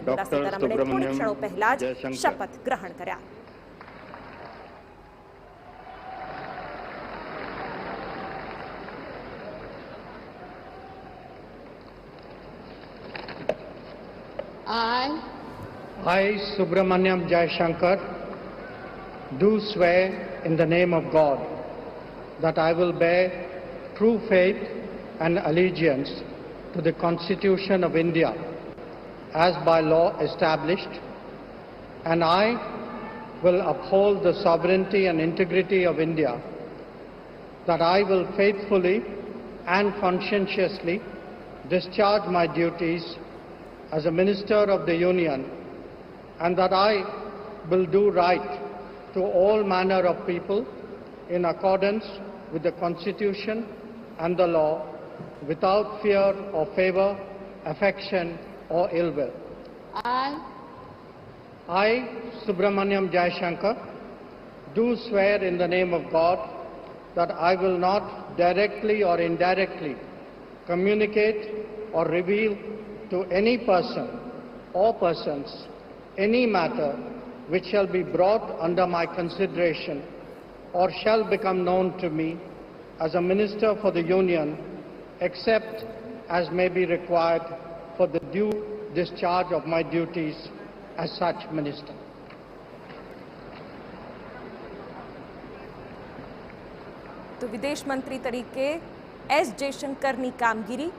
Nirmala doctor સીતારામને થોડી સુબ્રમણ્યમ ક્ષણો પહેલા જ જયશંકર. શપથ ગ્રહણ કર્યા. I, Subramanyam Jayashankar, do swear in the name of God that I will bear true faith and allegiance to the Constitution of India as by law established, and I will uphold the sovereignty and integrity of India, that I will faithfully and conscientiously discharge my duties as a Minister of the Union, and that I will do right to all manner of people in accordance with the Constitution and the law, without fear or favor, affection or ill will. I, Subramanyam Jayashankar, do swear in the name of God that I will not directly or indirectly communicate or reveal to any person or persons any matter which shall be brought under my consideration or shall become known to me as a Minister for the Union, except as may be required for the due discharge of my duties as such Minister. તો વિદેશ મંત્રી તરીકે S જયશંકરની કામગીરી.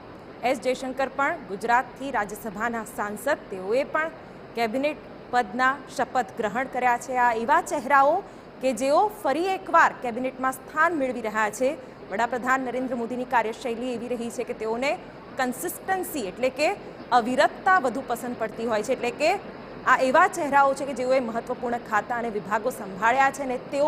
S Jaishankar પણ ગુજરાતથી રાજ્યસભાના સાંસદ, તેઓએ પણ કેબિનેટ પદના શપથ ગ્રહણ કર્યા છે. આ એવા ચહેરાઓ કે જેઓ ફરી એકવાર કેબિનેટમાં સ્થાન મેળવી રહ્યા છે. વડાપ્રધાન નરેન્દ્ર મોદીની કાર્યશૈલી એવી રહી છે કે તેઓને કન્સિસ્ટન્સી એટલે કે અવિરતતા વધુ પસંદ પડતી હોય છે. એટલે કે આ એવા ચહેરાઓ છે કે જેઓએ મહત્વપૂર્ણ ખાતા અને વિભાગો સંભાળ્યા છે અને તેઓ